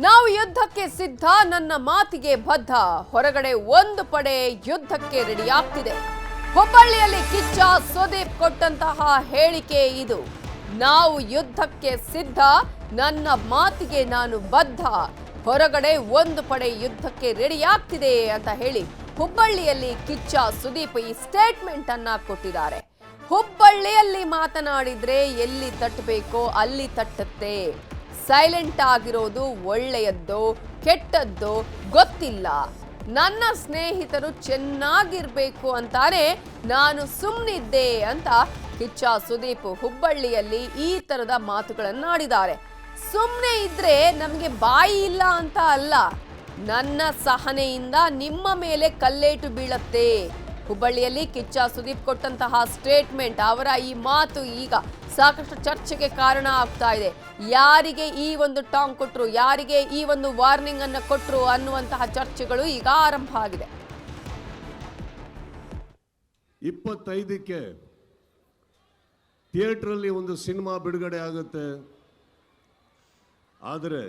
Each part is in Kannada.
ನಾವು ಯುದ್ಧಕ್ಕೆ ಸಿದ್ಧ, ನನ್ನ ಮಾತಿಗೆ ಬದ್ಧ. ಹೊರಗಡೆ ಒಂದು ಪಡೆ ಯುದ್ಧಕ್ಕೆ ರೆಡಿಯಾಗ್ತಿದೆ. ಹುಬ್ಬಳ್ಳಿಯಲ್ಲಿ ಕಿಚ್ಚ ಸುದೀಪ್ ಕೊಟ್ಟಂತಹ ಹೇಳಿಕೆ ಇದು. ನಾವು ಯುದ್ಧಕ್ಕೆ ಸಿದ್ಧ, ನನ್ನ ಮಾತಿಗೆ ನಾನು ಬದ್ಧ. ಹೊರಗಡೆ ಒಂದು ಪಡೆ ಯುದ್ಧಕ್ಕೆ ರೆಡಿಯಾಗ್ತಿದೆ ಅಂತ ಹೇಳಿ ಹುಬ್ಬಳ್ಳಿಯಲ್ಲಿ ಕಿಚ್ಚ ಸುದೀಪ್ ಈ ಸ್ಟೇಟ್ಮೆಂಟ್ ಅನ್ನ ಕೊಟ್ಟಿದ್ದಾರೆ. ಹುಬ್ಬಳ್ಳಿಯಲ್ಲಿ ಮಾತನಾಡಿದ್ರೆ ಎಲ್ಲಿ ತಟ್ಟಬೇಕೋ ಅಲ್ಲಿ ತಟ್ಟುತ್ತೆ. ಸೈಲೆಂಟ್ ಆಗಿರೋದು ಒಳ್ಳೆಯದ್ದೋ ಕೆಟ್ಟದ್ದೋ ಗೊತ್ತಿಲ್ಲ. ನನ್ನ ಸ್ನೇಹಿತರು ಚೆನ್ನಾಗಿರ್ಬೇಕು ಅಂತಾನೆ ನಾನು ಸುಮ್ಮನಿದ್ದೆ ಅಂತ ಕಿಚ್ಚ ಸುದೀಪ್ ಹುಬ್ಬಳ್ಳಿಯಲ್ಲಿ ಈ ತರದ ಮಾತುಗಳನ್ನಾಡಿದ್ದಾರೆ. ಸುಮ್ಮನೆ ಇದ್ರೆ ನಮಗೆ ಬಾಯಿ ಇಲ್ಲ ಅಂತ ಅಲ್ಲ, ನನ್ನ ಸಹನೆಯಿಂದ ನಿಮ್ಮ ಮೇಲೆ ಕಲ್ಲೇಟು ಬೀಳತ್ತೆ. ಹುಬ್ಬಳ್ಳಿಯಲ್ಲಿ ಕಿಚ್ಚ ಸುದೀಪ್ ಕೊಟ್ಟಂತಹ ಸ್ಟೇಟ್ಮೆಂಟ್, ಅವರ ಈ ಮಾತು ಈಗ ಸಾಕಷ್ಟು ಚರ್ಚೆಗೆ ಕಾರಣ ಆಗ್ತಾ ಇದೆ. ಯಾರಿಗೆ ಈ ಒಂದು ಟಾಂಗ್ ಕೊಟ್ರು, ಯಾರಿಗೆ ಈ ಒಂದು ವಾರ್ನಿಂಗ್ ಅನ್ನು ಕೊಟ್ರು ಅನ್ನುವಂತಹ ಚರ್ಚೆಗಳು ಈಗ ಆರಂಭ ಆಗಿದೆ. 25ಕ್ಕೆ ಥಿಯೇಟ್ರಲ್ಲಿ ಒಂದು ಸಿನಿಮಾ ಬಿಡುಗಡೆ ಆಗುತ್ತೆ. ಆದರೆ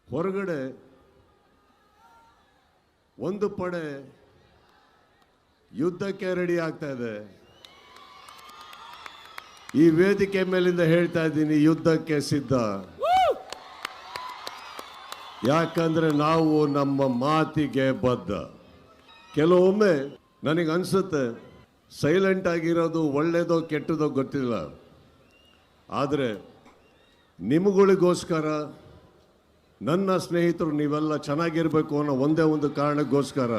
ಹೊರಗಡೆ ಒಂದು ಪಡೆ ಯುದ್ಧಕ್ಕೆ ರೆಡಿ ಆಗ್ತಾ ಇದೆ. ಈ ವೇದಿಕೆ ಮೇಲಿಂದ ಹೇಳ್ತಾ ಇದ್ದೀನಿ, ಯುದ್ಧಕ್ಕೆ ಸಿದ್ಧ. ಯಾಕಂದ್ರೆ ನಾವು ನಮ್ಮ ಮಾತಿಗೆ ಬದ್ಧ. ಕೆಲವೊಮ್ಮೆ ನನಗೆ ಅನ್ಸುತ್ತೆ ಸೈಲೆಂಟ್ ಆಗಿರೋದು ಒಳ್ಳೆಯದೋ ಕೆಟ್ಟದೋ ಗೊತ್ತಿಲ್ಲ, ಆದರೆ ನಿಮಗಳಿಗೋಸ್ಕರ, ನನ್ನ ಸ್ನೇಹಿತರು ನೀವೆಲ್ಲ ಚೆನ್ನಾಗಿರ್ಬೇಕು ಅನ್ನೋ ಒಂದೇ ಒಂದು ಕಾರಣಕ್ಕೋಸ್ಕರ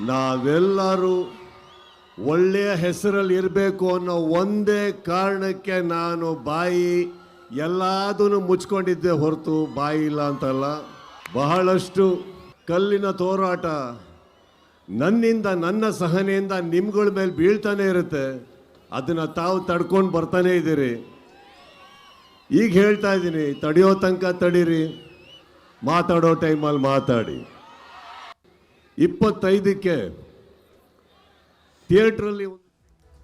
ನಾವೆಲ್ಲರೂ ಒಳ್ಳೆಯ ಹೆಸರಲ್ಲಿ ಇರಬೇಕು ಅನ್ನೋ ಒಂದೇ ಕಾರಣಕ್ಕೆ ನಾನು ಬಾಯಿ ಎಲ್ಲದನ್ನು ಮುಚ್ಕೊಂಡಿದ್ದೆ ಹೊರತು ಬಾಯಿ ಇಲ್ಲ ಅಂತಲ್ಲ. ಬಹಳಷ್ಟು ಕಲ್ಲಿನ ತೋರಾಟ ನನ್ನಿಂದ, ನನ್ನ ಸಹನೆಯಿಂದ ನಿಮ್ಗಳ ಮೇಲೆ ಬೀಳ್ತಾನೆ ಇರುತ್ತೆ. ಅದನ್ನು ತಾವು ತಡ್ಕೊಂಡು ಬರ್ತಾನೆ ಇದ್ದೀರಿ. ಈಗ ಹೇಳ್ತಾ ಇದ್ದೀನಿ, ತಡೆಯೋ ತನಕ ತಡೀರಿ, ಮಾತಾಡೋ ಟೈಮಲ್ಲಿ ಮಾತಾಡಿ. 25ಕ್ಕೆ ಥಿಯೇಟ್ರಲ್ಲಿ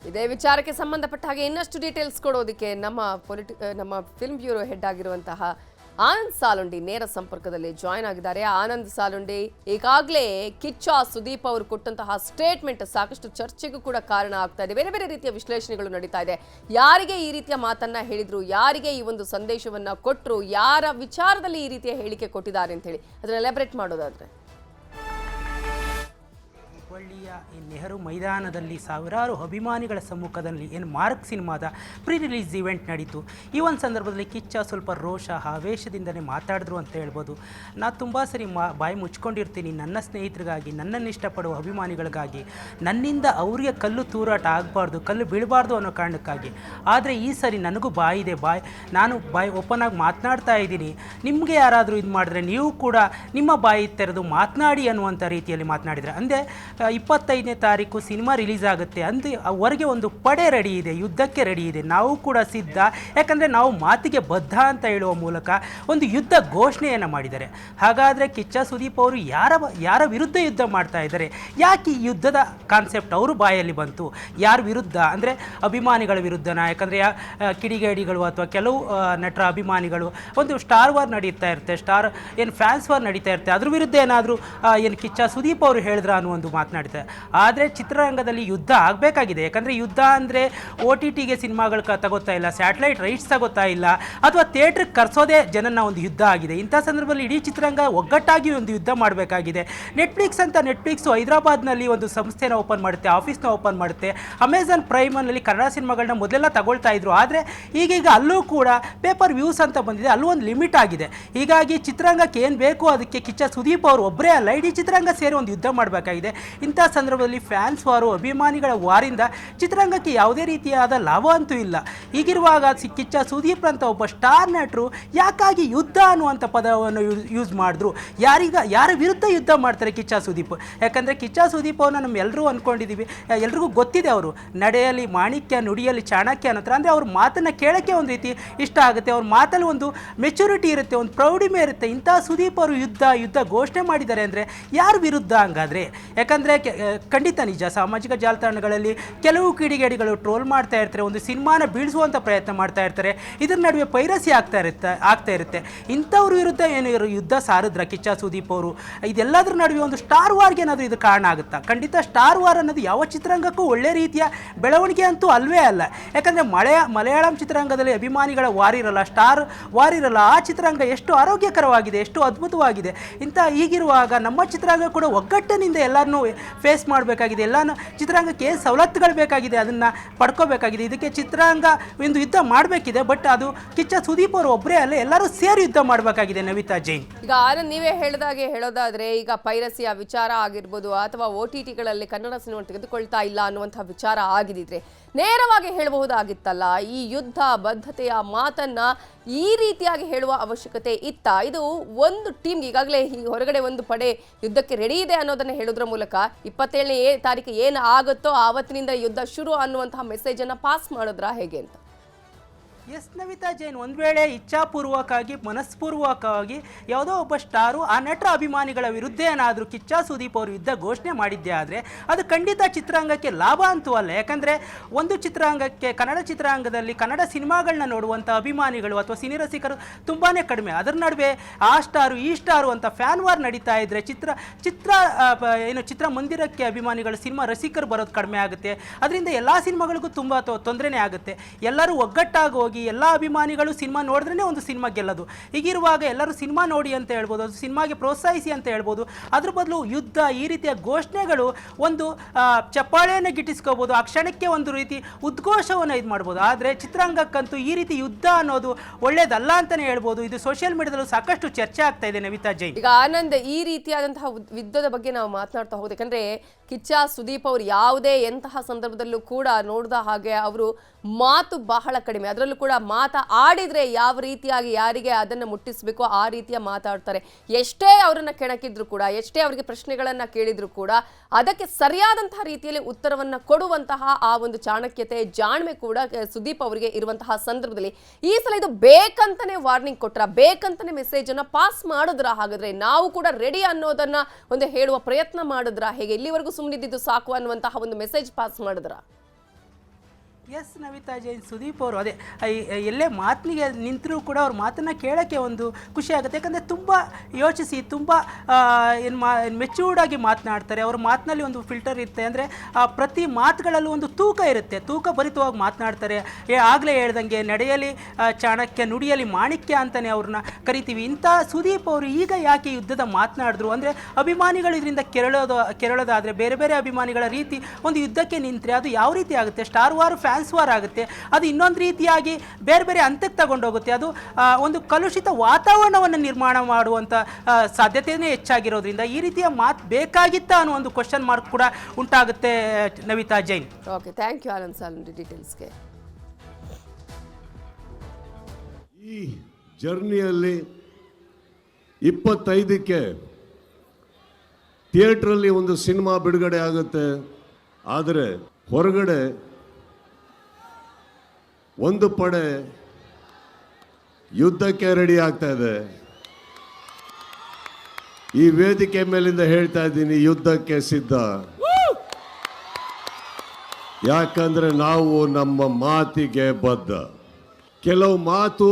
ಇದೇ ವಿಚಾರಕ್ಕೆ ಸಂಬಂಧಪಟ್ಟ ಹಾಗೆ ಇನ್ನಷ್ಟು ಡೀಟೇಲ್ಸ್ ಕೊಡೋದಕ್ಕೆ ನಮ್ಮ ಫಿಲ್ಮ್ ಬ್ಯೂರೋ ಹೆಡ್ ಆಗಿರುವಂತಹ ಆನಂದ್ ಸಾಲುಂಡಿ ನೇರ ಸಂಪರ್ಕದಲ್ಲಿ ಜಾಯ್ನ್ ಆಗಿದ್ದಾರೆ. ಆನಂದ್ ಸಾಲುಂಡಿ, ಈಗಾಗಲೇ ಕಿಚ್ಚ ಸುದೀಪ್ ಅವರು ಕೊಟ್ಟಂತಹ ಸ್ಟೇಟ್ಮೆಂಟ್ ಸಾಕಷ್ಟು ಚರ್ಚೆಗೂ ಕೂಡ ಕಾರಣ ಆಗ್ತಾ ಇದೆ. ಬೇರೆ ಬೇರೆ ರೀತಿಯ ವಿಶ್ಲೇಷಣೆಗಳು ನಡೀತಾ ಇದೆ. ಯಾರಿಗೆ ಈ ರೀತಿಯ ಮಾತನ್ನ ಹೇಳಿದ್ರು, ಯಾರಿಗೆ ಈ ಒಂದು ಸಂದೇಶವನ್ನ ಕೊಟ್ಟರು, ಯಾರ ವಿಚಾರದಲ್ಲಿ ಈ ರೀತಿಯ ಹೇಳಿಕೆ ಕೊಟ್ಟಿದ್ದಾರೆ ಅಂತ ಹೇಳಿ ಅದನ್ನ ಎಲಾಬರೇಟ್ ಮಾಡೋದಾದ್ರೆ. ಹುಬ್ಬಳ್ಳಿಯ ಈ ನೆಹರು ಮೈದಾನದಲ್ಲಿ ಸಾವಿರಾರು ಅಭಿಮಾನಿಗಳ ಸಮ್ಮುಖದಲ್ಲಿ ಏನು ಮಾರ್ಕ್ ಸಿನಿಮಾದ ಪ್ರೀ ರಿಲೀಸ್ ಇವೆಂಟ್ ನಡೀತು. ಈ ಒಂದು ಸಂದರ್ಭದಲ್ಲಿ ಕಿಚ್ಚ ಸ್ವಲ್ಪ ರೋಷ ಆವೇಶದಿಂದಲೇ ಮಾತಾಡಿದ್ರು ಅಂತ ಹೇಳ್ಬೋದು. ನಾನು ತುಂಬ ಸರಿ ಬಾಯಿ ಮುಚ್ಕೊಂಡಿರ್ತೀನಿ ನನ್ನ ಸ್ನೇಹಿತರಿಗಾಗಿ, ನನ್ನನ್ನು ಇಷ್ಟಪಡುವ ಅಭಿಮಾನಿಗಳಿಗಾಗಿ, ನನ್ನಿಂದ ಅವರಿಗೆ ಕಲ್ಲು ತೂರಾಟ ಆಗಬಾರ್ದು, ಕಲ್ಲು ಬೀಳಬಾರ್ದು ಅನ್ನೋ ಕಾರಣಕ್ಕಾಗಿ. ಆದರೆ ಈ ಸರಿ ನನಗೂ ಬಾಯಿದೆ, ನಾನು ಬಾಯಿ ಓಪನ್ ಆಗಿ ಮಾತನಾಡ್ತಾ ಇದ್ದೀನಿ. ನಿಮಗೆ ಯಾರಾದರೂ ಇದು ಮಾಡಿದ್ರೆ ನೀವು ಕೂಡ ನಿಮ್ಮ ಬಾಯಿ ತೆರೆದು ಮಾತನಾಡಿ ಅನ್ನುವಂಥ ರೀತಿಯಲ್ಲಿ ಮಾತನಾಡಿದರೆ. ಅಂದರೆ 25ನೇ ತಾರೀಕು ಸಿನಿಮಾ ರಿಲೀಸ್ ಆಗುತ್ತೆ, ಅಂದರೆ ಅವರಿಗೆ ಒಂದು ಪಡೆ ರೆಡಿ ಇದೆ, ಯುದ್ಧಕ್ಕೆ ರೆಡಿ ಇದೆ, ನಾವು ಕೂಡ ಸಿದ್ಧ. ಯಾಕಂದರೆ ನಾವು ಮಾತಿಗೆ ಬದ್ಧ ಅಂತ ಹೇಳುವ ಮೂಲಕ ಒಂದು ಯುದ್ಧ ಘೋಷಣೆಯನ್ನು ಮಾಡಿದ್ದಾರೆ. ಹಾಗಾದರೆ ಕಿಚ್ಚ ಸುದೀಪ್ ಅವರು ಯಾರ ವಿರುದ್ಧ ಯುದ್ಧ ಮಾಡ್ತಾ ಇದ್ದಾರೆ? ಯಾಕೆ ಈ ಯುದ್ಧದ ಕಾನ್ಸೆಪ್ಟ್ ಅವರು ಬಾಯಲ್ಲಿ ಬಂತು? ಯಾರ ವಿರುದ್ಧ ಅಂದರೆ ಅಭಿಮಾನಿಗಳ ವಿರುದ್ಧನ? ಯಾಕಂದರೆ ಕಿಡಿಗೇಡಿಗಳು ಅಥವಾ ಕೆಲವು ನಟರ ಅಭಿಮಾನಿಗಳು ಒಂದು ಸ್ಟಾರ್ ವಾರ್ ನಡೀತಾ ಇರುತ್ತೆ, ಫ್ಯಾನ್ಸ್ ವಾರ್ ನಡೀತಾ ಇರುತ್ತೆ, ಅದ್ರ ವಿರುದ್ಧ ಏನಾದರೂ ಏನು ಕಿಚ್ಚ ಸುದೀಪ್ ಅವರು ಹೇಳಿದ್ರ ಅನ್ನೋ ಒಂದು ಮಾತನಾಡ್ತಾರೆ. ಆದರೆ ಚಿತ್ರರಂಗದಲ್ಲಿ ಯುದ್ಧ ಆಗಬೇಕಾಗಿದೆ. ಯಾಕಂದರೆ ಯುದ್ಧ ಅಂದರೆ OTTಗೆ ಸಿನಿಮಾಗಳು ತಗೋತಾ ಇಲ್ಲ, ಸ್ಯಾಟಲೈಟ್ ರೈಟ್ಸ್ ತಗೋತಾ ಇಲ್ಲ, ಅಥವಾ ಥಿಯೇಟ್ರಿಗೆ ಕರೆಸೋದೇ ಜನನ ಒಂದು ಯುದ್ಧ ಆಗಿದೆ. ಇಂಥ ಸಂದರ್ಭದಲ್ಲಿ ಇಡೀ ಚಿತ್ರರಂಗ ಒಗ್ಗಟ್ಟಾಗಿ ಒಂದು ಯುದ್ಧ ಮಾಡಬೇಕಾಗಿದೆ. ನೆಟ್ಫ್ಲಿಕ್ಸು ಹೈದರಾಬಾದ್ನಲ್ಲಿ ಒಂದು ಸಂಸ್ಥೆನ ಓಪನ್ ಮಾಡುತ್ತೆ, ಆಫೀಸ್ನ ಓಪನ್ ಮಾಡುತ್ತೆ. ಅಮೆಝಾನ್ ಪ್ರೈಮ್ನಲ್ಲಿ ಕನ್ನಡ ಸಿನಿಮಾಗಳನ್ನ ಮೊದಲೆಲ್ಲ ತಗೊಳ್ತಾ ಇದ್ರು. ಆದರೆ ಈಗೀಗ ಅಲ್ಲೂ ಕೂಡ ಪೇಪರ್ ವ್ಯೂಸ್ ಅಂತ ಬಂದಿದೆ, ಅಲ್ಲೂ ಒಂದು ಲಿಮಿಟ್ ಆಗಿದೆ. ಹೀಗಾಗಿ ಚಿತ್ರರಂಗಕ್ಕೆ ಏನು ಬೇಕು ಅದಕ್ಕೆ ಕಿಚ್ಚ ಸುದೀಪ್ ಅವರು ಒಬ್ಬರೇ ಅಲ್ಲ, ಇಡೀ ಚಿತ್ರರಂಗ ಸೇರಿ ಒಂದು ಯುದ್ಧ ಮಾಡಬೇಕಾಗಿದೆ. ಇಂಥ ಸಂದರ್ಭದಲ್ಲಿ ಫ್ಯಾನ್ಸ್ ವಾರು, ಅಭಿಮಾನಿಗಳ ವಾರಿಂದ ಚಿತ್ರರಂಗಕ್ಕೆ ಯಾವುದೇ ರೀತಿಯಾದ ಲಾಭ ಅಂತೂ ಇಲ್ಲ. ಹೀಗಿರುವಾಗ ಕಿಚ್ಚ ಸುದೀಪ್ ಅಂತ ಒಬ್ಬ ಸ್ಟಾರ್ ನಟರು ಯಾಕಾಗಿ ಯುದ್ಧ ಅನ್ನುವಂಥ ಪದವನ್ನು ಯೂಸ್ ಮಾಡಿದ್ರು? ಯಾರ ವಿರುದ್ಧ ಯುದ್ಧ ಮಾಡ್ತಾರೆ ಕಿಚ್ಚ ಸುದೀಪ್? ಯಾಕಂದರೆ ಕಿಚ್ಚ ಸುದೀಪ್ ಅವ್ರನ್ನ ನಮ್ಮೆಲ್ಲರೂ ಅಂದ್ಕೊಂಡಿದ್ದೀವಿ, ಎಲ್ರಿಗೂ ಗೊತ್ತಿದೆ, ಅವರು ನಡೆಯಲ್ಲಿ ಮಾಣಿಕ್ಯ, ನುಡಿಯಲ್ಲಿ ಚಾಣಕ್ಯ ಅನ್ನೋ ಥರ. ಅಂದರೆ ಅವ್ರ ಮಾತನ್ನು ಕೇಳೋಕ್ಕೆ ಒಂದು ರೀತಿ ಇಷ್ಟ ಆಗುತ್ತೆ, ಅವ್ರ ಮಾತಲ್ಲಿ ಒಂದು ಮೆಚುರಿಟಿ ಇರುತ್ತೆ, ಒಂದು ಪ್ರೌಢಿಮೆ ಇರುತ್ತೆ. ಇಂಥ ಸುದೀಪ್ ಅವರು ಯುದ್ಧ ಘೋಷಣೆ ಮಾಡಿದ್ದಾರೆ ಅಂದರೆ ಯಾರ ವಿರುದ್ಧ ಹಂಗಾದರೆ? ಯಾಕಂದರೆ ಆದರೆ ಖಂಡಿತ ನಿಜ, ಸಾಮಾಜಿಕ ಜಾಲತಾಣಗಳಲ್ಲಿ ಕೆಲವು ಕಿಡಿಗೇಡಿಗಳು ಟ್ರೋಲ್ ಮಾಡ್ತಾ ಇರ್ತಾರೆ, ಒಂದು ಸಿನಿಮಾನ ಬೀಳಿಸುವಂಥ ಪ್ರಯತ್ನ ಮಾಡ್ತಾ ಇರ್ತಾರೆ. ಇದರ ನಡುವೆ ಪೈರಸಿ ಆಗ್ತಾ ಇರುತ್ತೆ. ಇಂಥವ್ರ ವಿರುದ್ಧ ಏನು ಯುದ್ಧ ಸಾರಿದ್ರ ಕಿಚ್ಚ ಸುದೀಪ್ ಅವರು? ಇದೆಲ್ಲದರ ನಡುವೆ ಒಂದು ಸ್ಟಾರ್ ವಾರ್ಗೆ ಏನಾದರೂ ಇದು ಕಾರಣ ಆಗುತ್ತಾ? ಖಂಡಿತ ಸ್ಟಾರ್ ವಾರ್ ಅನ್ನೋದು ಯಾವ ಚಿತ್ರರಂಗಕ್ಕೂ ಒಳ್ಳೆ ರೀತಿಯ ಬೆಳವಣಿಗೆ ಅಂತೂ ಅಲ್ವೇ ಅಲ್ಲ. ಯಾಕಂದರೆ ಮಲಯಾಳಂ ಚಿತ್ರರಂಗದಲ್ಲಿ ಅಭಿಮಾನಿಗಳ ವಾರಿರಲ್ಲ, ಸ್ಟಾರ್ ವಾರಿರಲ್ಲ. ಆ ಚಿತ್ರರಂಗ ಎಷ್ಟು ಆರೋಗ್ಯಕರವಾಗಿದೆ, ಎಷ್ಟು ಅದ್ಭುತವಾಗಿದೆ. ಹೀಗಿರುವಾಗ ನಮ್ಮ ಚಿತ್ರರಂಗ ಕೂಡ ಒಗ್ಗಟ್ಟಿನಿಂದ ಎಲ್ಲರನ್ನೂ ಫೇಸ್ ಮಾಡಬೇಕಾಗಿದೆ. ಚಿತ್ರರಂಗಕ್ಕೆ ಏನು ಸವಲತ್ತುಗಳು ಬೇಕಾಗಿದೆ ಅದನ್ನು ಪಡ್ಕೋಬೇಕಾಗಿದೆ. ಇದಕ್ಕೆ ಚಿತ್ರರಂಗ ಒಂದು ಯುದ್ಧ ಮಾಡಬೇಕಿದೆ. ಬಟ್ ಅದು ಕಿಚ್ಚ ಸುದೀಪ್ ಅವರು ಒಬ್ಬರೇ ಅಲ್ಲ, ಎಲ್ಲರೂ ಸೇರಿ ಯುದ್ಧ ಮಾಡಬೇಕಾಗಿದೆ. ನವಿತಾ ಜೈನ್, ಈಗ ನೀವೇ ಹೇಳೋದಾದ್ರೆ ಈಗ ಪೈರಸಿಯ ವಿಚಾರ ಆಗಿರ್ಬೋದು ಅಥವಾ OTTಗಳಲ್ಲಿ ಕನ್ನಡ ಸಿನಿಮಾ ತೆಗೆದುಕೊಳ್ತಾ ಇಲ್ಲ ಅನ್ನುವಂಥ ವಿಚಾರ ಆಗಿದ್ದಿದ್ರೆ ನೇರವಾಗಿ ಹೇಳಬಹುದಾಗಿತ್ತಲ್ಲ. ಈ ಯುದ್ಧ ಬದ್ಧತೆಯ ಮಾತನ್ನ ಈ ರೀತಿಯಾಗಿ ಹೇಳುವ ಅವಶ್ಯಕತೆ ಇತ್ತ? ಇದು ಒಂದು ಟೀಮ್ ಈಗಾಗಲೇ ಹೊರಗಡೆ ಒಂದು ಪಡೆ ಯುದ್ಧಕ್ಕೆ ರೆಡಿ ಇದೆ ಅನ್ನೋದನ್ನ ಹೇಳೋದ್ರ ಮೂಲಕ 27ನೇ ತಾರೀಕು ಏನು ಆಗುತ್ತೋ ಆವತ್ತಿನಿಂದ ಯುದ್ಧ ಶುರು ಅನ್ನುವಂತಹ ಮೆಸೇಜ್ ಅನ್ನ ಪಾಸ್ ಮಾಡಿದ್ರ ಹೇಗೆ ಅಂತ? ಎಸ್ ನವಿತಾ ಜೈನ್, ಒಂದು ವೇಳೆ ಇಚ್ಛಾಪೂರ್ವಕವಾಗಿ ಮನಸ್ಪೂರ್ವಕವಾಗಿ ಯಾವುದೋ ಒಬ್ಬ ಸ್ಟಾರು ಆ ನಟರ ಅಭಿಮಾನಿಗಳ ವಿರುದ್ಧ ಏನಾದರೂ ಕಿಚ್ಚ ಸುದೀಪ್ ಅವರು ಯುದ್ಧ ಘೋಷಣೆ ಮಾಡಿದ್ದೆ ಆದರೆ ಅದು ಖಂಡಿತ ಚಿತ್ರರಂಗಕ್ಕೆ ಲಾಭ ಅಂತೂ ಅಲ್ಲ. ಯಾಕಂದರೆ ಒಂದು ಚಿತ್ರರಂಗಕ್ಕೆ, ಕನ್ನಡ ಚಿತ್ರರಂಗದಲ್ಲಿ ಕನ್ನಡ ಸಿನಿಮಾಗಳನ್ನ ನೋಡುವಂಥ ಅಭಿಮಾನಿಗಳು ಅಥವಾ ಸಿನಿರಸಿಕರು ತುಂಬಾ ಕಡಿಮೆ. ಅದರ ನಡುವೆ ಆ ಸ್ಟಾರು ಈ ಸ್ಟಾರು ಅಂತ ಫ್ಯಾನ್ ವಾರ್ ನಡೀತಾ ಇದ್ದರೆ ಚಿತ್ರಮಂದಿರಕ್ಕೆ ಅಭಿಮಾನಿಗಳು, ಸಿನಿಮಾ ರಸಿಕರು ಬರೋದು ಕಡಿಮೆ ಆಗುತ್ತೆ. ಅದರಿಂದ ಎಲ್ಲ ಸಿನಿಮಾಗಳಿಗೂ ತುಂಬ ತೊಂದರೆನೇ ಆಗುತ್ತೆ. ಎಲ್ಲರೂ ಒಗ್ಗಟ್ಟಾಗಿ ಹೋಗಿ ಎಲ್ಲ ಅಭಿಮಾನಿಗಳು ಸಿನಿಮಾ ನೋಡಿದ್ರೇ ಒಂದು ಸಿನಿಮಾ ಗೆಲ್ಲೋದು. ಹೀಗಿರುವಾಗ ಎಲ್ಲರೂ ಸಿನಿಮಾ ನೋಡಿ ಅಂತ ಹೇಳ್ಬೋದು, ಅದು ಸಿನಿಮಾಗೆ ಪ್ರೋತ್ಸಾಹಿಸಿ ಅಂತ ಹೇಳ್ಬೋದು. ಅದ್ರ ಬದಲು ಯುದ್ಧ, ಈ ರೀತಿಯ ಘೋಷಣೆಗಳು ಒಂದು ಚಪ್ಪಾಳೆಯನ್ನು ಗಿಟ್ಟಿಸ್ಕೋಬೋದು, ಆ ಕ್ಷಣಕ್ಕೆ ಒಂದು ರೀತಿ ಉದ್ಘೋಷವನ್ನು ಇದು ಮಾಡ್ಬೋದು. ಆದರೆ ಚಿತ್ರರಂಗಕ್ಕಂತೂ ಈ ರೀತಿ ಯುದ್ಧ ಅನ್ನೋದು ಒಳ್ಳೇದಲ್ಲ ಅಂತಲೇ ಹೇಳ್ಬೋದು. ಇದು ಸೋಷಿಯಲ್ ಮೀಡಿಯಾದಲ್ಲೂ ಸಾಕಷ್ಟು ಚರ್ಚೆ ಆಗ್ತಾ ಇದೆ. ನವಿತಾ ಜೈನ್, ಈಗ ಆನಂದ್, ಈ ರೀತಿಯಾದಂತಹ ಯುದ್ಧದ ಬಗ್ಗೆ ನಾವು ಮಾತನಾಡ್ತಾ ಹೋಗೋದು, ಯಾಕಂದ್ರೆ ಕಿಚ್ಚ ಸುದೀಪ್ ಅವರು ಯಾವುದೇ ಎಂತಹ ಸಂದರ್ಭದಲ್ಲೂ ಕೂಡ ನೋಡಿದ ಹಾಗೆ ಅವರು ಮಾತು ಬಹಳ ಕಡಿಮೆ. ಅದರಲ್ಲೂ ಕೂಡ ಆಡಿದ್ರೆ ಯಾವ ರೀತಿಯಾಗಿ ಯಾರಿಗೆ ಅದನ್ನು ಮುಟ್ಟಿಸಬೇಕೋ ಆ ರೀತಿಯ ಮಾತಾಡ್ತಾರೆ. ಎಷ್ಟೇ ಅವರನ್ನ ಕೆಣಕಿದ್ರು ಕೂಡ, ಎಷ್ಟೇ ಅವರಿಗೆ ಪ್ರಶ್ನೆಗಳನ್ನ ಕೇಳಿದ್ರು ಕೂಡ ಅದಕ್ಕೆ ಸರಿಯಾದಂತಹ ರೀತಿಯಲ್ಲಿ ಉತ್ತರವನ್ನ ಕೊಡುವಂತಹ ಆ ಒಂದು ಚಾಣಕ್ಯತೆ, ಜಾಣ್ಮೆ ಕೂಡ ಸುದೀಪ್ ಅವರಿಗೆ ಇರುವಂತಹ ಸಂದರ್ಭದಲ್ಲಿ ಈ ಸಲ ಇದು ಬೇಕಂತಾನೆ ವಾರ್ನಿಂಗ್ ಕೊಟ್ರ, ಬೇಕಂತಾನೆ ಮೆಸೇಜ್ ಅನ್ನ ಪಾಸ್ ಮಾಡಿದ್ರ? ಹಾಗಾದ್ರೆ ನಾವು ಕೂಡ ರೆಡಿ ಅನ್ನೋದನ್ನ ಒಂದು ಹೇಳುವ ಪ್ರಯತ್ನ ಮಾಡಿದ್ರ ಹೇಗೆ? ಇಲ್ಲಿವರೆಗೂ ಸುಮ್ಮನಿದ್ದು ಸಾಕು ಅನ್ನುವಂತಹ ಒಂದು ಮೆಸೇಜ್ ಪಾಸ್ ಮಾಡಿದ್ರ? ಎಸ್ ನವಿತಾ ಜೈನ್, ಸುದೀಪ್ ಅವರು ಅದೇ ಎಲ್ಲೇ ಮಾತಿಗೆ ನಿಂತರೂ ಕೂಡ ಅವ್ರ ಮಾತನ್ನು ಕೇಳೋಕ್ಕೆ ಒಂದು ಖುಷಿ ಆಗುತ್ತೆ. ಯಾಕಂದರೆ ತುಂಬ ಯೋಚಿಸಿ, ತುಂಬ ಮೆಚ್ಯೂರ್ಡಾಗಿ ಮಾತನಾಡ್ತಾರೆ. ಅವ್ರ ಮಾತಿನಲ್ಲಿ ಒಂದು ಫಿಲ್ಟರ್ ಇರುತ್ತೆ. ಅಂದರೆ ಪ್ರತಿ ಮಾತುಗಳಲ್ಲೂ ಒಂದು ತೂಕ ಇರುತ್ತೆ, ತೂಕ ಭರಿತವಾಗಿ ಮಾತನಾಡ್ತಾರೆ. ಆಗಲೇ ಹೇಳ್ದಂಗೆ ನಡೆಯಲಿ ಚಾಣಕ್ಯ, ನುಡಿಯಲಿ ಮಾಣಿಕ್ಯ ಅಂತಲೇ ಅವ್ರನ್ನ ಕರಿತೀವಿ. ಇಂಥ ಸುದೀಪ್ ಅವರು ಈಗ ಯಾಕೆ ಯುದ್ಧದ ಮಾತನಾಡಿದ್ರು ಅಂದರೆ, ಅಭಿಮಾನಿಗಳು ಇದರಿಂದ ಕೆರಳೋದಾದರೆ, ಬೇರೆ ಬೇರೆ ಅಭಿಮಾನಿಗಳ ರೀತಿ ಒಂದು ಯುದ್ಧಕ್ಕೆ ನಿಂತರೆ ಅದು ಯಾವ ರೀತಿ ಆಗುತ್ತೆ? ಸ್ಟಾರ್ ವಾರ್, ಫ್ಯಾನ್ಸ್ ವಾರ್ ಆಗುತ್ತೆ. ಅದು ಇನ್ನೊಂದು ರೀತಿಯಾಗಿ ಬೇರೆ ಬೇರೆ ಹಂತಕ್ಕೆ ತಗೊಂಡೋಗುತ್ತೆ. ಅದು ಒಂದು ಕಲುಷಿತ ವಾತಾವರಣವನ್ನು ನಿರ್ಮಾಣ ಮಾಡುವಂಥ ಸಾಧ್ಯತೆಯೇ ಹೆಚ್ಚಾಗಿರೋದ್ರಿಂದ ಈ ರೀತಿಯ ಮಾತು ಬೇಕಾಗಿತ್ತ ಅನ್ನೋ ಒಂದು ಕ್ವಶನ್ ಮಾರ್ಕ್ ಕೂಡ ಉಂಟಾಗುತ್ತೆ. Navita Jain, okay, thank you Anand ಸಾಲ್ ಡೀಟೇಲ್ಸ್ಗೆ. ಈ ಜರ್ನಿಯಲ್ಲಿ 25ಕ್ಕೆ ಥಿಯೇಟ್ರಲ್ಲಿ ಒಂದು ಸಿನಿಮಾ ಬಿಡುಗಡೆ ಆಗುತ್ತೆ. ಆದರೆ ಹೊರಗಡೆ ಒಂದು ಪಡೆ ಯುದ್ಧಕ್ಕೆ ರೆಡಿ ಆಗ್ತಾ ಇದೆ. ಈ ವೇದಿಕೆ ಮೇಲಿಂದ ಹೇಳ್ತಾ ಇದ್ದೀನಿ, ಯುದ್ಧಕ್ಕೆ ಸಿದ್ಧ. ಯಾಕಂದ್ರೆ ನಾವು ನಮ್ಮ ಮಾತಿಗೆ ಬದ್ಧ. ಕೆಲವು ಮಾತು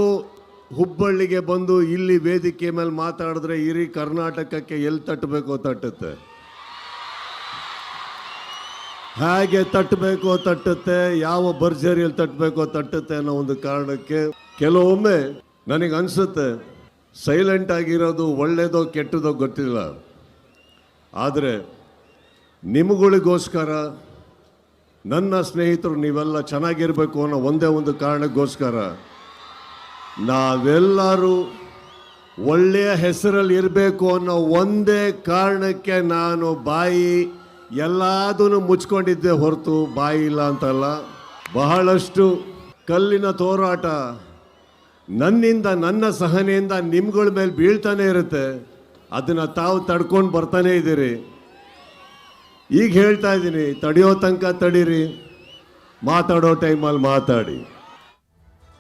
ಹುಬ್ಬಳ್ಳಿಗೆ ಬಂದು ಇಲ್ಲಿ ವೇದಿಕೆ ಮೇಲೆ ಮಾತಾಡಿದ್ರೆ ಇಡೀ ಕರ್ನಾಟಕಕ್ಕೆ ಎಲ್ಲಿ ತಟ್ಟಬೇಕೋ ತಟ್ಟುತ್ತೆ, ಹೇಗೆ ತಟ್ಟಬೇಕೋ ತಟ್ಟುತ್ತೆ, ಯಾವ ಭರ್ಜರಿಯಲ್ಲಿ ತಟ್ಟಬೇಕೋ ತಟ್ಟುತ್ತೆ ಅನ್ನೋ ಒಂದು ಕಾರಣಕ್ಕೆ ಕೆಲವೊಮ್ಮೆ ನನಗೆ ಅನಿಸುತ್ತೆ ಸೈಲೆಂಟ್ ಆಗಿರೋದು ಒಳ್ಳೆಯದೋ ಕೆಟ್ಟದೋ ಗೊತ್ತಿಲ್ಲ. ಆದರೆ ನಿಮಗಳಿಗೋಸ್ಕರ, ನನ್ನ ಸ್ನೇಹಿತರು ನೀವೆಲ್ಲ ಚೆನ್ನಾಗಿರಬೇಕು ಅನ್ನೋ ಒಂದೇ ಒಂದು ಕಾರಣಕ್ಕೋಸ್ಕರ, ನಾವೆಲ್ಲರೂ ಒಳ್ಳೆಯ ಹೆಸರಲ್ಲಿ ಇರಬೇಕು ಅನ್ನೋ ಒಂದೇ ಕಾರಣಕ್ಕೆ ನಾನು ಬಾಯಿ ಎಲ್ಲದನ್ನು ಮುಚ್ಕೊಂಡಿದ್ದೆ ಹೊರತು ಬಾಯಿ ಇಲ್ಲ ಅಂತಲ್ಲ. ಬಹಳಷ್ಟು ಕಲ್ಲಿನ ತೋರಾಟ ನನ್ನಿಂದ, ನನ್ನ ಸಹನೆಯಿಂದ ನಿಮ್ಗಳ ಮೇಲೆ ಬೀಳ್ತಾನೆ ಇರುತ್ತೆ. ಅದನ್ನು ತಾವು ತಡ್ಕೊಂಡು ಬರ್ತಾನೆ ಇದ್ದೀರಿ. ಈಗ ಹೇಳ್ತಾ ಇದ್ದೀನಿ, ತಡೆಯೋ ತನಕ ತಡೀರಿ, ಮಾತಾಡೋ ಟೈಮಲ್ಲಿ ಮಾತಾಡಿ.